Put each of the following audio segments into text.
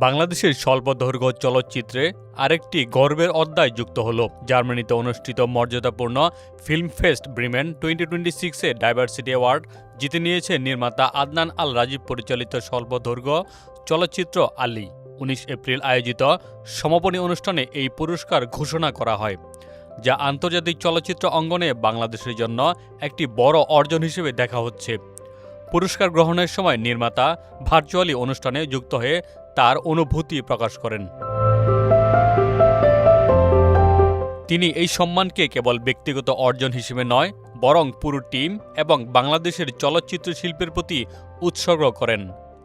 বাংলাদেশের স্বল্পদৈর্ঘ্য চলচ্চিত্রে আরেকটি গর্বের অধ্যায় যুক্ত হল। জার্মানিতে অনুষ্ঠিত মর্যাদাপূর্ণ ফিল্ম ফেস্ট ব্রিমেন 2026-এ ডাইভার্সিটি অ্যাওয়ার্ড জিতে নিয়েছে নির্মাতা আদনান আল রাজীব পরিচালিত স্বল্পদৈর্ঘ্য চলচ্চিত্র আলী। 19 এপ্রিল আয়োজিত সমাপনী অনুষ্ঠানে এই পুরস্কার ঘোষণা করা হয়, যা আন্তর্জাতিক চলচ্চিত্র অঙ্গনে বাংলাদেশের জন্য একটি বড় অর্জন হিসেবে দেখা হচ্ছে। পুরস্কার গ্রহণের সময় নির্মাতা ভার্চুয়ালি অনুষ্ঠানে যুক্ত হয়ে তার অনুভূতি প্রকাশ করেন। তিনি এই সম্মানকে কেবল ব্যক্তিগত অর্জন হিসেবে নয়, বরং পুরো টিম এবং বাংলাদেশের চলচ্চিত্র শিল্পের প্রতি উৎসর্গ করেন।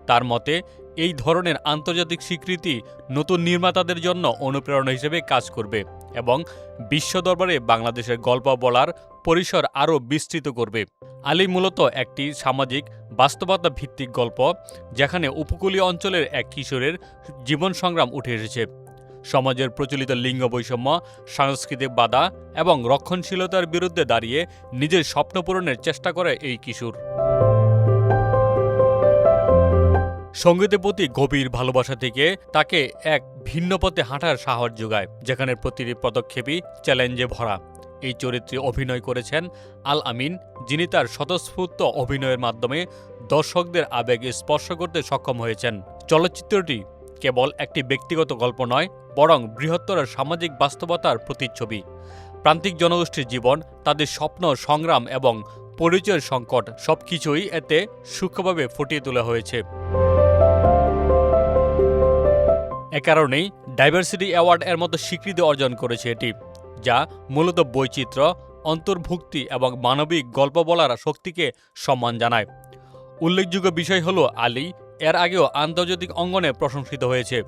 তার মতে, এই ধরনের আন্তর্জাতিক স্বীকৃতি নতুন নির্মাতাদের জন্য অনুপ্রেরণা হিসেবে কাজ করবে এবং বিশ্ব দরবারে বাংলাদেশের গল্প বলার পরিসর আরও বিস্তৃত করবে। আলী মূলত একটি সামাজিক বাস্তবতা ভিত্তিক গল্প, যেখানে উপকূলীয় অঞ্চলের এক কিশোরের জীবন সংগ্রাম উঠে এসেছে। সমাজের প্রচলিত লিঙ্গ বৈষম্য, সাংস্কৃতিক বাধা এবং রক্ষণশীলতার বিরুদ্ধে দাঁড়িয়ে নিজের স্বপ্ন পূরণের চেষ্টা করে এই কিশোর। সঙ্গীতের প্রতি গভীর ভালোবাসা থেকে তাকে এক ভিন্ন পথে হাঁটার সাহস যোগায়, যেখানে প্রতিটি পদক্ষেপই চ্যালেঞ্জে ভরা। এই চরিত্রে অভিনয় করেছেন আল আমিন, যিনি তার স্বতঃস্ফূর্ত অভিনয়ের মাধ্যমে দর্শকদের আবেগ স্পর্শ করতে সক্ষম হয়েছেন। চলচ্চিত্রটি কেবল একটি ব্যক্তিগত গল্প নয়, বরং বৃহত্তর সামাজিক বাস্তবতার প্রতিচ্ছবি। প্রান্তিক জনগোষ্ঠীর জীবন, তাদের স্বপ্ন, সংগ্রাম এবং পরিচয়ের সংকট সবকিছুই এতে সূক্ষ্মভাবে ফুটিয়ে তোলা হয়েছে। এ কারণেই ডাইভার্সিটি অ্যাওয়ার্ড এর মতো স্বীকৃতি অর্জন করেছে এটি, যা মূলত বৈচিত্র্য, অন্তর্ভুক্তি এবং মানবিক গল্প বলার শক্তিকে সম্মান জানায়। উল্লেখযোগ্য বিষয় হল, আলী এর আগেও আন্তর্জাতিক অঙ্গনে প্রশংসিত হয়েছে।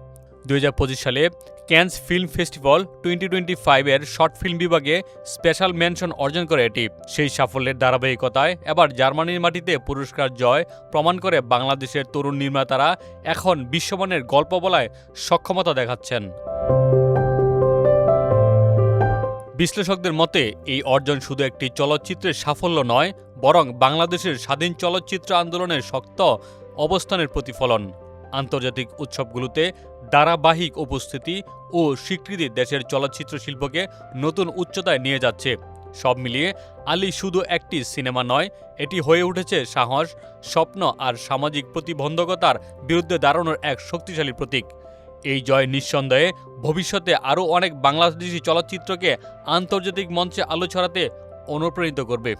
2025 সালে ক্যানস ফিল্ম ফেস্টিভ্যাল 2025-এর শর্ট ফিল্ম বিভাগে স্পেশাল মেনশন অর্জন করে এটি। সেই সাফল্যের ধারাবাহিকতায় এবার জার্মানির মাটিতে পুরস্কার জয় প্রমাণ করে বাংলাদেশের তরুণ নির্মাতারা এখন বিশ্বমানের গল্প বলায় সক্ষমতা দেখাচ্ছেন। বিশ্লেষকদের মতে, এই অর্জন শুধু একটি চলচ্চিত্রের সাফল্য নয়, বরং বাংলাদেশের স্বাধীন চলচ্চিত্র আন্দোলনের শক্ত অবস্থানের প্রতিফলন। আন্তর্জাতিক উৎসবগুলোতে ধারাবাহিক উপস্থিতি ও স্বীকৃতি দেশের চলচ্চিত্র শিল্পকে নতুন উচ্চতায় নিয়ে যাচ্ছে। সব মিলিয়ে আলী শুধু একটি সিনেমা নয়, এটি হয়ে উঠেছে সাহস, স্বপ্ন আর সামাজিক প্রতিবন্ধকতার বিরুদ্ধে দাঁড়ানোর এক শক্তিশালী প্রতীক। এই জয় নিঃসন্দেহে ভবিষ্যতে আরও অনেক বাংলাদেশি চলচ্চিত্রকে আন্তর্জাতিক মঞ্চে আলো ছড়াতে অনুপ্রাণিত করবে।